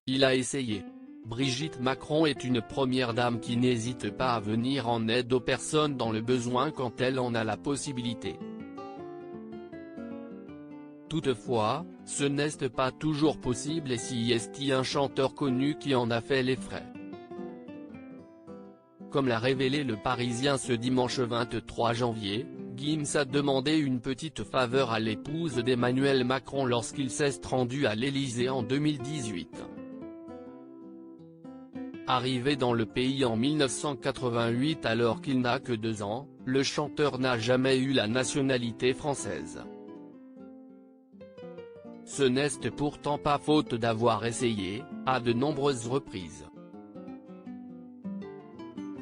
il a essayé. Brigitte Macron est une première dame qui n'hésite pas à venir en aide aux personnes dans le besoin quand elle en a la possibilité. Toutefois, ce n'est pas toujours possible et si est un chanteur connu qui en a fait les frais. Comme l'a révélé Le Parisien ce dimanche 23 janvier, Gims a demandé une petite faveur à l'épouse d'Emmanuel Macron lorsqu'il s'est rendu à l'Élysée en 2018. Arrivé dans le pays en 1988 alors qu'il n'a que 2 ans, le chanteur n'a jamais eu la nationalité française. Ce n'est pourtant pas faute d'avoir essayé, à de nombreuses reprises.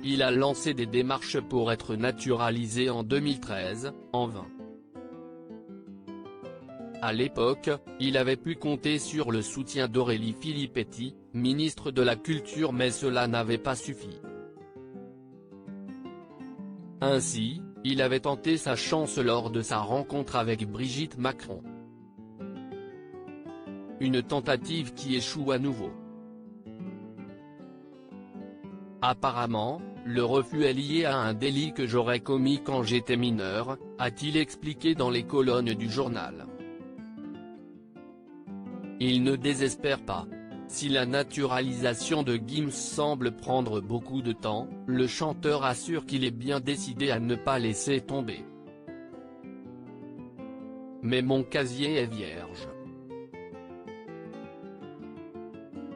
Il a lancé des démarches pour être naturalisé en 2013, en vain. À l'époque, il avait pu compter sur le soutien d'Aurélie Filippetti, ministre de la Culture, mais cela n'avait pas suffi. Ainsi, il avait tenté sa chance lors de sa rencontre avec Brigitte Macron. Une tentative qui échoue à nouveau. Apparemment, le refus est lié à un délit que j'aurais commis quand j'étais mineur, a-t-il expliqué dans les colonnes du journal. Il ne désespère pas. Si la naturalisation de Gims semble prendre beaucoup de temps, le chanteur assure qu'il est bien décidé à ne pas laisser tomber. Mais mon casier est vierge.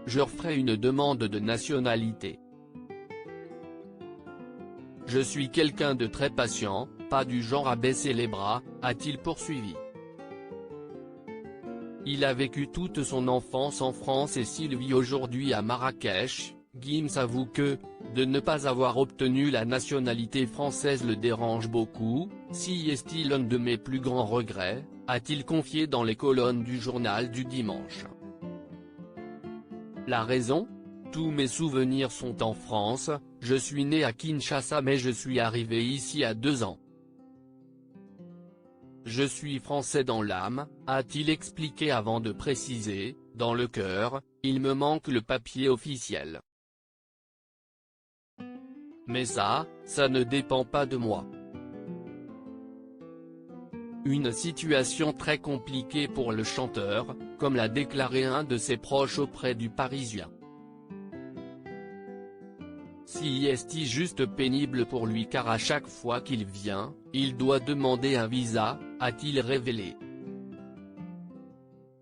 Je referai une demande de nationalité. Je suis quelqu'un de très patient, pas du genre à baisser les bras, a-t-il poursuivi. Il a vécu toute son enfance en France et s'il vit aujourd'hui à Marrakech, Gims avoue que, de ne pas avoir obtenu la nationalité française le dérange beaucoup, si est l'un de mes plus grands regrets, a-t-il confié dans les colonnes du journal du dimanche. La raison ? Tous mes souvenirs sont en France, je suis né à Kinshasa mais je suis arrivé ici à 2 ans. Je suis français dans l'âme, a-t-il expliqué avant de préciser, dans le cœur, il me manque le papier officiel. Mais ça ne dépend pas de moi. Une situation très compliquée pour le chanteur, comme l'a déclaré un de ses proches auprès du Parisien. Si est juste pénible pour lui car à chaque fois qu'il vient, il doit demander un visa, a-t-il révélé.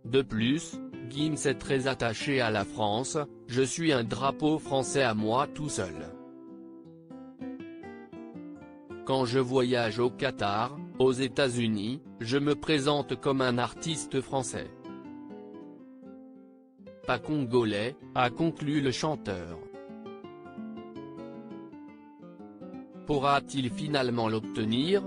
De plus, Gims est très attaché à la France, je suis un drapeau français à moi tout seul. Quand je voyage au Qatar, aux États-Unis, je me présente comme un artiste français. Pas congolais, a conclu le chanteur. Pourra-t-il finalement l'obtenir ?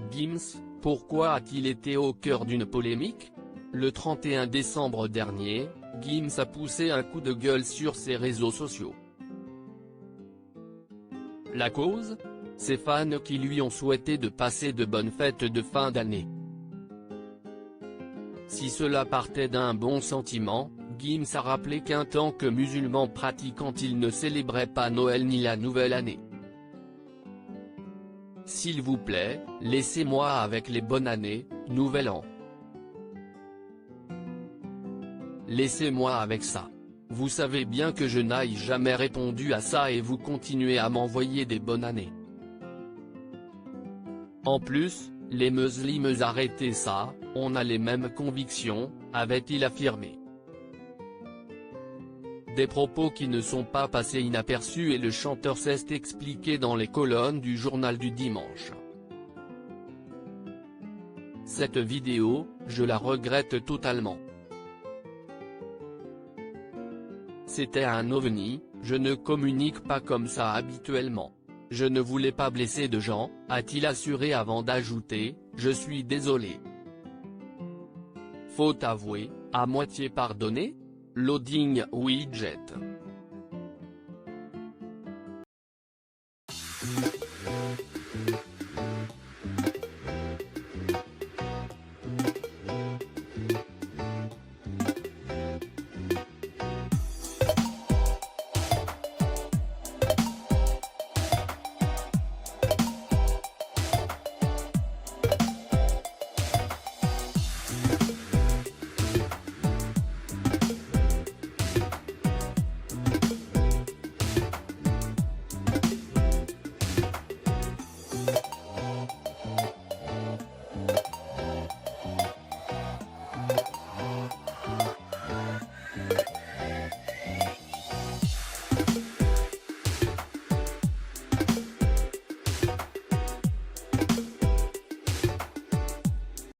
Gims, pourquoi a-t-il été au cœur d'une polémique ? Le 31 décembre dernier, Gims a poussé un coup de gueule sur ses réseaux sociaux. La cause ? Ses fans qui lui ont souhaité de passer de bonnes fêtes de fin d'année. Si cela partait d'un bon sentiment, Gims a rappelé qu'en tant que musulman pratiquant il ne célébrait pas Noël ni la nouvelle année. S'il vous plaît, laissez-moi avec les bonnes années, nouvel an. Laissez-moi avec ça. Vous savez bien que je n'aille jamais répondu à ça et vous continuez à m'envoyer des bonnes années. En plus, les musulmans arrêtez ça, on a les mêmes convictions, avait-il affirmé. Des propos qui ne sont pas passés inaperçus et le chanteur s'est expliqué dans les colonnes du journal du dimanche. Cette vidéo, je la regrette totalement. C'était un ovni, je ne communique pas comme ça habituellement. Je ne voulais pas blesser de gens, a-t-il assuré avant d'ajouter, je suis désolé. Faute avouée, à moitié pardonnée ? Loading widget.